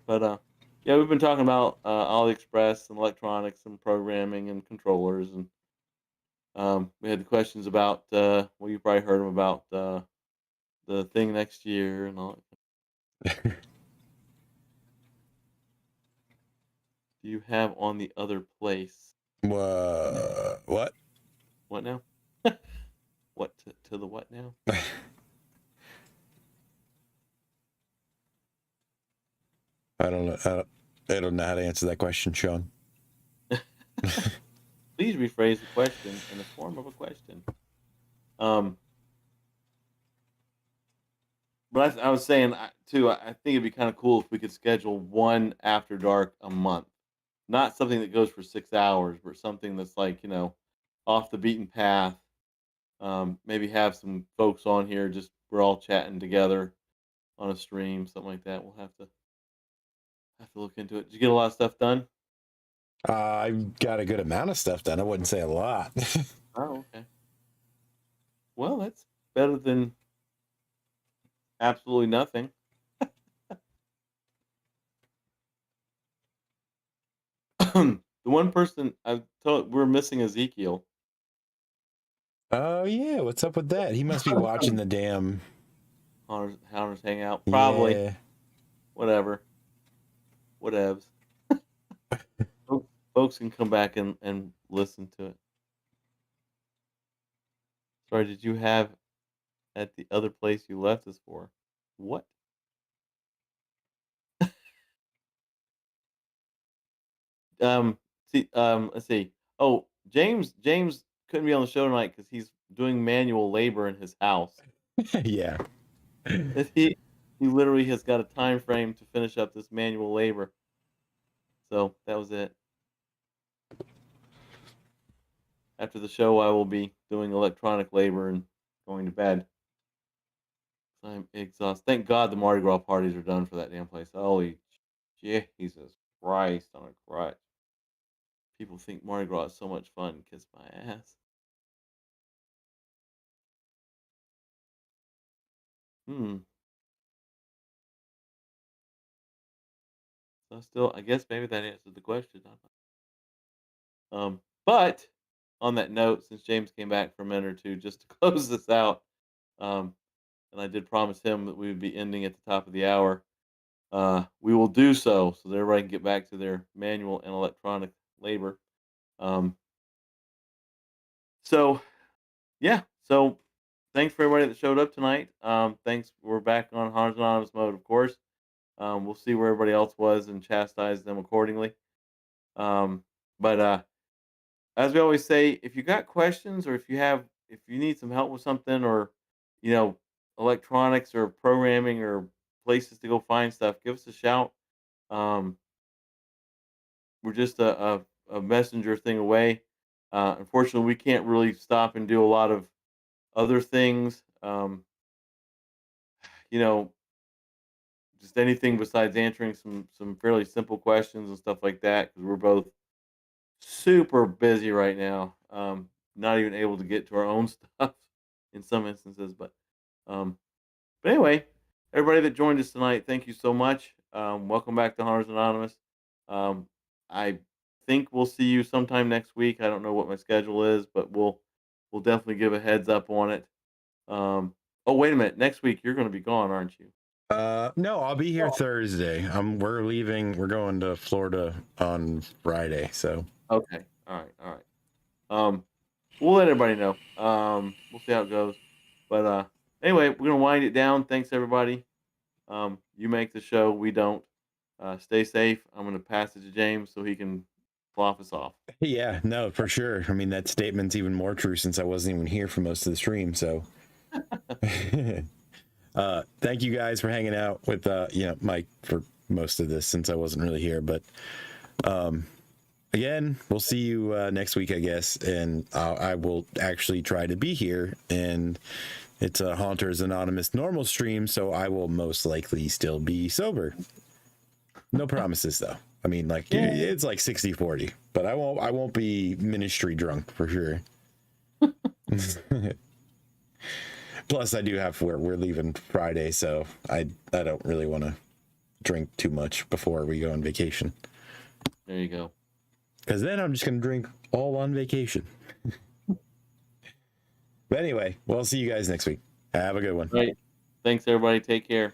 But yeah, we've been talking about AliExpress and electronics and programming and controllers, and we had the questions about well, you probably heard them about the thing next year and all. Do you have on the other place? What? What now? What to the what now? I don't know. I don't know how to answer that question, Sean. Please rephrase the question in the form of a question. Um, but I was saying too. I think it'd be kind of cool if we could schedule one after dark a month, not something that goes for 6 hours, but something that's like off the beaten path. Maybe have some folks on here. Just we're all chatting together on a stream, something like that. We'll have to look into it. Did you get a lot of stuff done? I've got a good amount of stuff done. I wouldn't say a lot. Oh, okay. Well, that's better than absolutely nothing. The one person I told we're missing Ezekiel. Oh yeah, what's up with that? He must be watching the damn Hounders Hangout. Probably. Yeah. Whatever. Whatevs. Folks can come back and listen to it. Sorry, did you have at the other place you left us for? What? Um, let's see. Oh, James couldn't be on the show tonight because he's doing manual labor in his house. Yeah. He literally has got a time frame to finish up this manual labor. So that was it. After the show, I will be doing electronic labor and going to bed. I'm exhausted. Thank God the Mardi Gras parties are done for that damn place. Holy Jesus Christ on a crutch. People think Mardi Gras is so much fun. Kiss my ass. Hmm. So still, I guess maybe that answered the question. But on that note, since James came back for a minute or two, just to close this out, um, and I did promise him that we would be ending at the top of the hour. We will do so that everybody can get back to their manual and electronic labor. Um, so yeah, so thanks for everybody that showed up tonight. Thanks. We're back on Hunters Anonymous mode, of course. We'll see where everybody else was and chastise them accordingly. But as we always say, if you got questions or if you need some help with something or, you know, electronics or programming or places to go find stuff, give us a shout. Um, we're just a messenger thing away. Unfortunately, we can't really stop and do a lot of other things. You know, just anything besides answering some fairly simple questions and stuff like that because we're both super busy right now. Not even able to get to our own stuff in some instances, um, but anyway, everybody that joined us tonight, thank you so much. Welcome back to Hunters Anonymous. I think we'll see you sometime next week. I don't know what my schedule is, but we'll definitely give a heads up on it. Oh, wait a minute. Next week you're going to be gone, aren't you? No, I'll be here Thursday. We're leaving. We're going to Florida on Friday. So Okay. All right. We'll let everybody know. We'll see how it goes. But anyway, we're gonna wind it down. Thanks everybody. You make the show. We don't. Stay safe. I'm gonna pass it to James so he can flop us off. yeah, no, for sure. I mean, that statement's even more true since I wasn't even here for most of the stream. So thank you guys for hanging out with Mike for most of this since I wasn't really here. But again, we'll see you next week, I guess, and I will actually try to be here. And it's a Haunters Anonymous normal stream, so I will most likely still be sober. No promises though. I mean, like it's like 60-40, but I won't be ministry drunk for sure. Plus, I do have we're leaving Friday, so I don't really want to drink too much before we go on vacation. There you go. Because then I'm just gonna drink all on vacation. But anyway, we'll see you guys next week. Have a good one. Right. Thanks everybody. Take care.